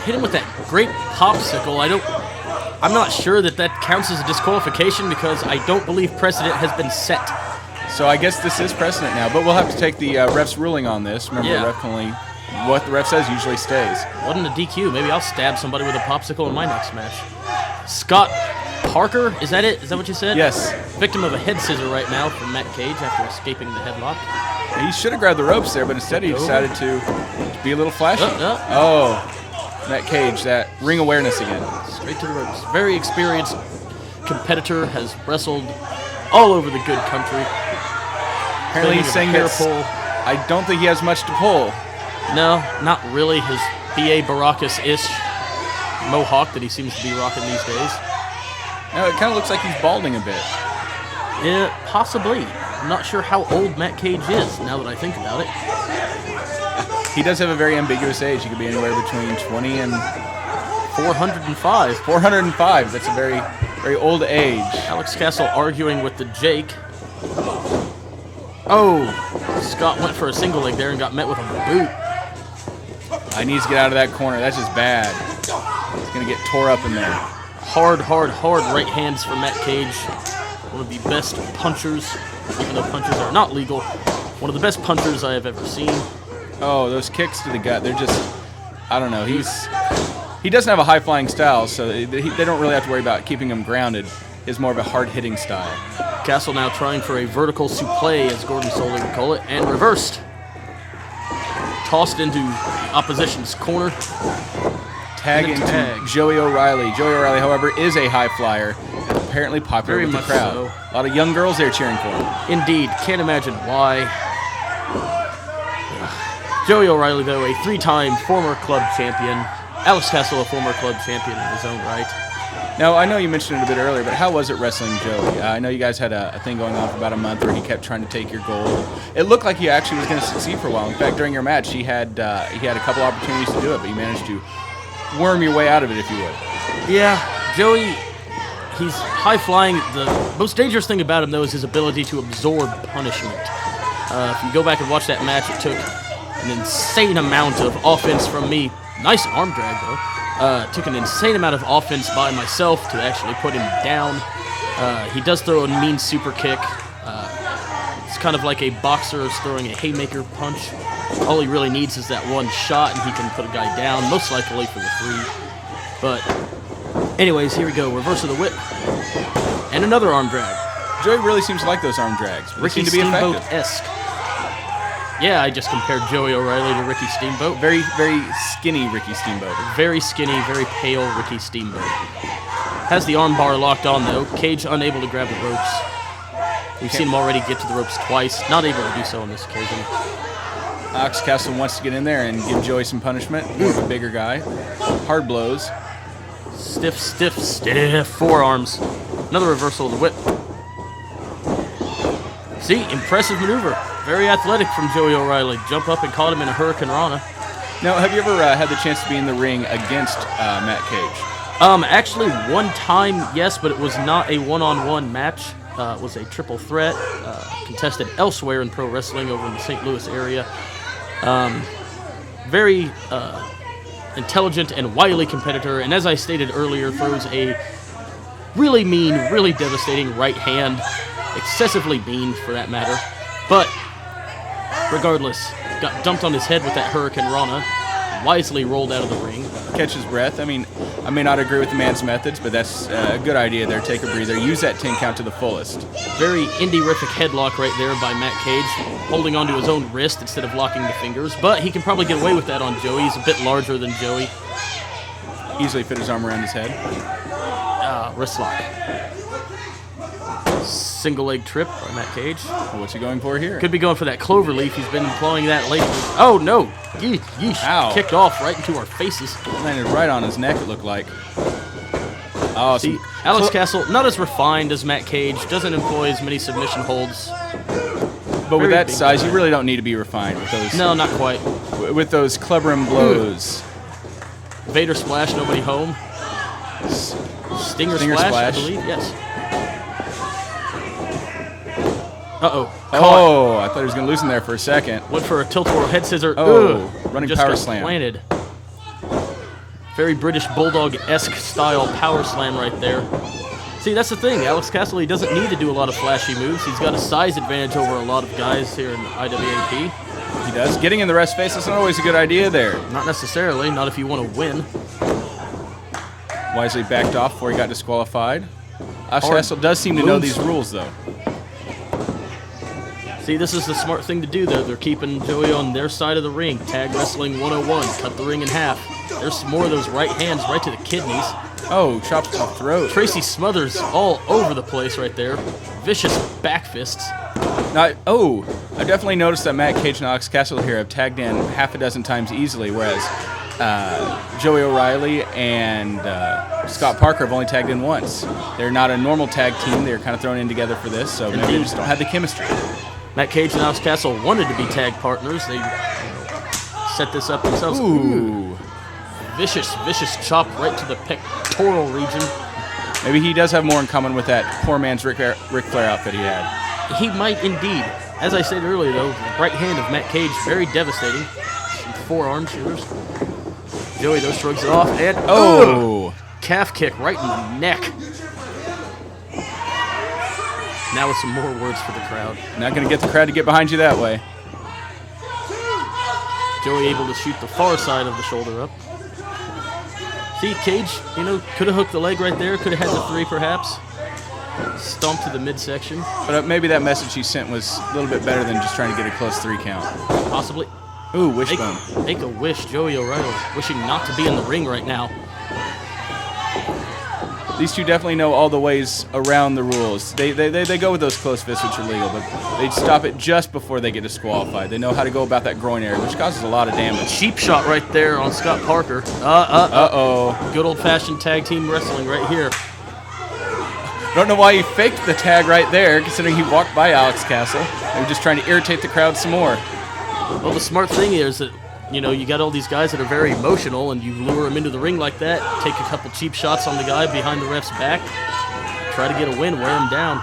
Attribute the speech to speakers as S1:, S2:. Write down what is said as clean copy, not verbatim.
S1: hit him with that great popsicle. I'm not sure that counts as a disqualification because I don't believe precedent has been set.
S2: So I guess this is precedent now, but we'll have to take the ref's ruling on this. Remember, the ref can only, what the ref says usually stays.
S1: Wasn't a DQ. Maybe I'll stab somebody with a popsicle in my next match. Scott Parker, is that it? Is that what you said?
S2: Yes.
S1: Victim of a head scissor right now from Matt Cage after escaping the headlock.
S2: He should have grabbed the ropes there, but instead he decided to be a little flashy. Oh, Matt Cage, that ring awareness again.
S1: Straight to the ropes. Very experienced competitor, has wrestled all over the good country.
S2: Apparently he's saying that I don't think he has much to pull.
S1: No, not really. His B.A. Baracus-ish mohawk that he seems to be rocking these days.
S2: No, it kind of looks like he's balding a bit.
S1: Yeah, possibly. I'm not sure how old Matt Cage is, now that I think about it.
S2: He does have a very ambiguous age. He could be anywhere between 20 and
S1: 405.
S2: 405. That's a very, very old age.
S1: Alex Castle arguing with the Jake. Oh, Scott went for a single leg there and got met with a boot.
S2: I need to get out of that corner. That's just bad. He's going to get tore up in there.
S1: Hard right hands for Matt Cage. One of the best punchers, even though punches are not legal. One of the best punchers I have ever seen.
S2: Oh, those kicks to the gut, they're just, I don't know. He doesn't have a high-flying style, so they don't really have to worry about keeping him grounded. He's more of a hard-hitting style.
S1: Castle now trying for a vertical suplex, as Gordon Soley would call it, and reversed. Tossed into the opposition's corner.
S2: Tag into Joey O'Reilly. Joey O'Reilly, however, is a high flyer and apparently popular with the crowd.
S1: So.
S2: A lot of young girls there cheering for him.
S1: Indeed. Can't imagine why. Joey O'Reilly, though, a three-time former club champion. Alex Castle, a former club champion in his own right.
S2: Now, I know you mentioned it a bit earlier, but how was it wrestling Joey? I know you guys had a thing going on for about a month where he kept trying to take your gold. It looked like he actually was going to succeed for a while. In fact, during your match, he had a couple opportunities to do it, but you managed to worm your way out of it, if you would.
S1: Yeah, Joey, he's high-flying. The most dangerous thing about him, though, is his ability to absorb punishment. If you go back and watch that match, it took an insane amount of offense from me. Nice arm drag, though. Took an insane amount of offense by myself to actually put him down. He does throw a mean super kick. It's kind of like a boxer is throwing a haymaker punch. All he really needs is that one shot, and he can put a guy down, most likely for the 3. But anyways, here we go. Reverse of the whip. And another arm drag.
S2: Joey really seems to like those arm drags.
S1: Ricky Steamboat-esque. Yeah, I just compared Joey O'Reilly to Ricky Steamboat.
S2: Very, very skinny Ricky Steamboat.
S1: Very skinny, very pale Ricky Steamboat. Has the arm bar locked on, though. Cage unable to grab the ropes. We've seen him already get to the ropes twice. Not able to do so on this occasion.
S2: Alex Castle wants to get in there and give Joey some punishment. More of a bigger guy. Hard blows.
S1: Stiff forearms. Another reversal of the whip. See, impressive maneuver. Very athletic from Joey O'Reilly. Jump up and caught him in a Hurricane Rana.
S2: Now, have you ever had the chance to be in the ring against Matt Cage?
S1: Actually, one time, yes, but it was not a one-on-one match. It was a triple threat, contested elsewhere in pro wrestling over in the St. Louis area. Very intelligent and wily competitor, and as I stated earlier, throws a really mean, really devastating right hand. Excessively mean, for that matter. But regardless, got dumped on his head with that Hurricane Rana, wisely rolled out of the ring.
S2: Catch his breath. I mean, I may not agree with the man's methods, but that's a good idea there. Take a breather. Use that 10 count to the fullest.
S1: Very indie-rific headlock right there by Matt Cage, holding onto his own wrist instead of locking the fingers. But he can probably get away with that on Joey. He's a bit larger than Joey.
S2: Easily fit his arm around his head.
S1: Wrist lock. Single leg trip by Matt Cage.
S2: Well, what's he going for here?
S1: Could be going for that clover leaf. He's been employing that lately. Oh, no. Yeesh.
S2: Ow.
S1: Kicked off right into our faces.
S2: Landed right on his neck, it looked like. Oh,
S1: see, Alex Castle, not as refined as Matt Cage, doesn't employ as many submission holds.
S2: But with that size, you really don't need to be refined with those.
S1: No, not quite.
S2: With those clebrum blows.
S1: Vader splash, nobody home. Stinger splash, I believe, yes. Uh-oh.
S2: Oh, I thought he was going to loosen there for a second.
S1: Went for a tilt-a-whirl head scissor.
S2: Oh, running
S1: just
S2: power
S1: got
S2: slam.
S1: Planted. Very British Bulldog-esque style power slam right there. See, that's the thing. Alex Castle, he doesn't need to do a lot of flashy moves. He's got a size advantage over a lot of guys here in IWAP.
S2: He does. Getting in the ref's face is not always a good idea there.
S1: Not necessarily, not if you want to win.
S2: Wisely backed off before he got disqualified. Alex Castle does seem to know these rules, though.
S1: See, this is the smart thing to do, though. They're keeping Joey on their side of the ring. Tag Wrestling 101. Cut the ring in half. There's some more of those right hands right to the kidneys.
S2: Oh, chopped to the throat.
S1: Tracy Smothers all over the place right there. Vicious back fists.
S2: Now, I definitely noticed that Matt Cage and Alex Castle here have tagged in half a dozen times easily, whereas Joey O'Reilly and Scott Parker have only tagged in once. They're not a normal tag team. They're kind of thrown in together for this, so maybe they just don't have the chemistry.
S1: Matt Cage and Alex Castle wanted to be tag partners. They set this up themselves.
S2: Ooh.
S1: Vicious chop right to the pectoral region.
S2: Maybe he does have more in common with that poor man's Ric Flair outfit he had.
S1: He might indeed. As I said earlier, though, the right hand of Matt Cage, very devastating. Some forearm shooters. Joey, though, shrugs it off, and calf kick right in the neck. Now with some more words for the crowd.
S2: Not going to get the crowd to get behind you that way.
S1: Joey able to shoot the far side of the shoulder up. See, Cage, could have hooked the leg right there. Could have had the 3, perhaps. Stomped to the midsection.
S2: But maybe that message he sent was a little bit better than just trying to get a close 3 count.
S1: Possibly.
S2: Ooh, wishbone.
S1: Make a wish, Joey O'Reilly. Wishing not to be in the ring right now.
S2: These two definitely know all the ways around the rules. They go with those close fists, which are legal, but they stop it just before they get disqualified. They know how to go about that groin area, which causes a lot of damage.
S1: Cheap shot right there on Scott Parker. Good old-fashioned tag team wrestling right here.
S2: Don't know why he faked the tag right there, considering he walked by Alex Castle. They were just trying to irritate the crowd some more.
S1: Well, the smart thing is that, you got all these guys that are very emotional, and you lure them into the ring like that, take a couple cheap shots on the guy behind the ref's back, try to get a win, wear him down.